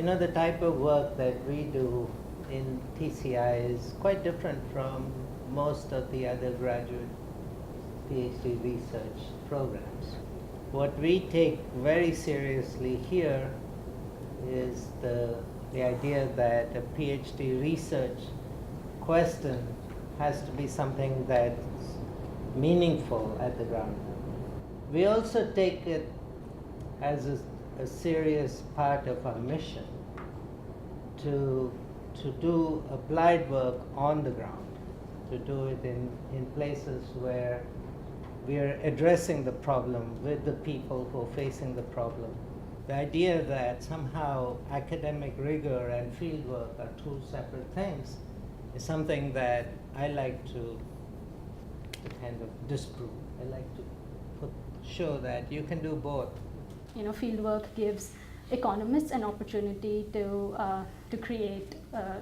You know, the type of work that we do in TCI is quite different from most of the other graduate PhD research programs. What we take very seriously here is the idea that a PhD research question has to be something that's meaningful at the ground level. We also take it as a serious part of our mission to do applied work on the ground, to do it in places where we are addressing the problem with the people who are facing the problem. The idea that somehow academic rigor and fieldwork are two separate things is something that I like to kind of disprove. I like to show that you can do both. You know, fieldwork gives economists an opportunity to create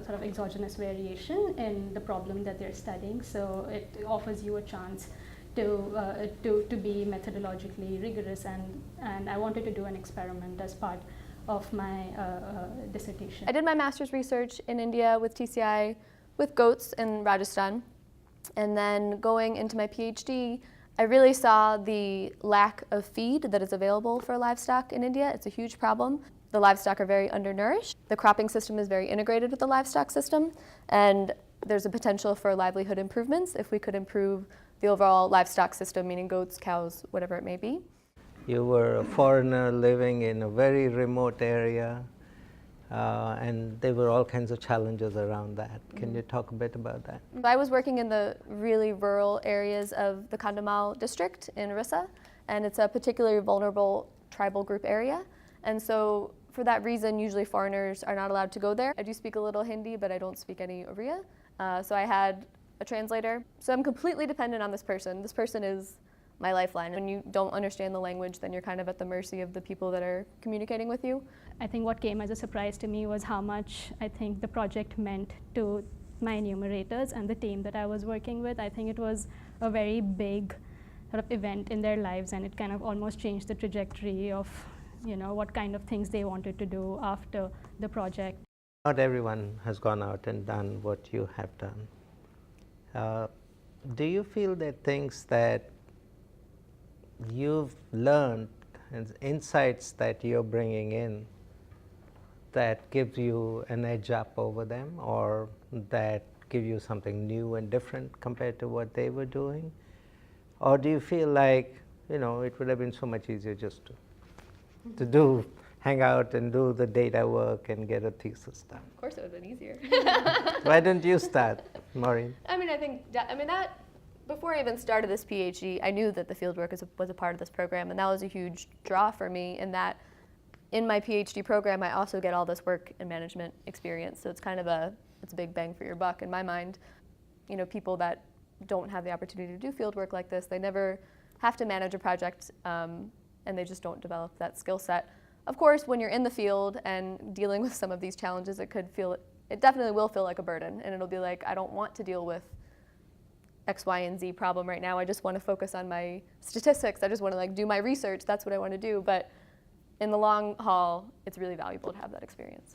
sort of exogenous variation in the problem that they're studying. So it offers you a chance to be methodologically rigorous, and I wanted to do an experiment as part of my dissertation. I did my master's research in India with TCI with goats in Rajasthan, and then going into my PhD, I really saw the lack of feed that is available for livestock in India. It's a huge problem. The livestock are very undernourished. The cropping system is very integrated with the livestock system, and there's a potential for livelihood improvements if we could improve the overall livestock system, meaning goats, cows, whatever it may be. You were a foreigner living in a very remote area, and there were all kinds of challenges around that. Can you talk a bit about that? I was working in the really rural areas of the Kandhamal district in Orissa, and it's a particularly vulnerable tribal group area. And so for that reason, usually foreigners are not allowed to go there. I do speak a little Hindi, but I don't speak any Oriya. So I had a translator. So I'm completely dependent on this person. This person is my lifeline. When you don't understand the language, then you're kind of at the mercy of the people that are communicating with you. I think what came as a surprise to me was how much I think the project meant to my enumerators and the team that I was working with. I think it was a very big sort of event in their lives, and it kind of almost changed the trajectory of, you know, what kind of things they wanted to do after the project. Not everyone has gone out and done what you have done. Do you feel that things that you've learned and insights that you're bringing in that gives you an edge up over them, or that give you something new and different compared to what they were doing? Or do you feel like, you know, it would have been so much easier just to hang out and do the data work and get a thesis done? Of course it would have been easier. Why didn't you start, Maureen? That before I even started this PhD, I knew that the fieldwork was a part of this program, and that was a huge draw for me, in that in my PhD program, I also get all this work and management experience. So it's kind of it's a big bang for your buck in my mind. You know, people that don't have the opportunity to do fieldwork like this, they never have to manage a project, and they just don't develop that skill set. Of course, when you're in the field and dealing with some of these challenges, it definitely will feel like a burden, and it'll be like, I don't want to deal with X, Y, and Z problem right now. I just want to focus on my statistics. I just want to do my research. That's what I want to do. But in the long haul, it's really valuable to have that experience.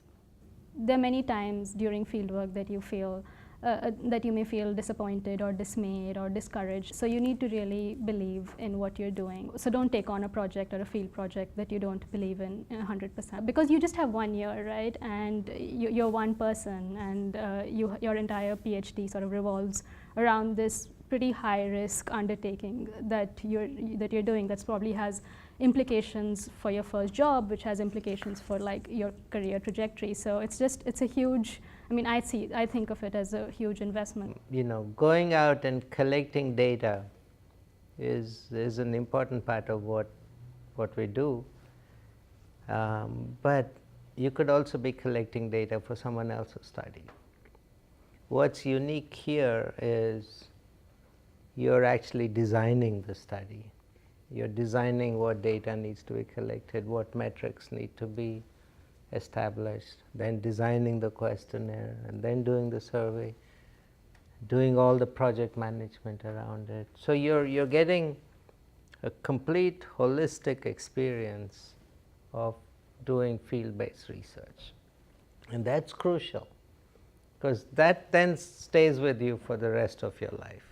There are many times during fieldwork that you feel that you may feel disappointed or dismayed or discouraged. So you need to really believe in what you're doing. So don't take on a project or a field project that you don't believe in 100%, because you just have 1 year, right? And you're one person, and your entire PhD sort of revolves around this pretty high-risk undertaking that you're doing. That probably has implications for your first job, which has implications for your career trajectory. So it's a huge. I mean, I think of it as a huge investment. You know, going out and collecting data is an important part of what we do. But you could also be collecting data for someone else's study. What's unique here is you're actually designing the study. You're designing what data needs to be collected, what metrics need to be established, then designing the questionnaire, and then doing the survey, doing all the project management around it. So you're getting a complete holistic experience of doing field-based research. And that's crucial, because that then stays with you for the rest of your life.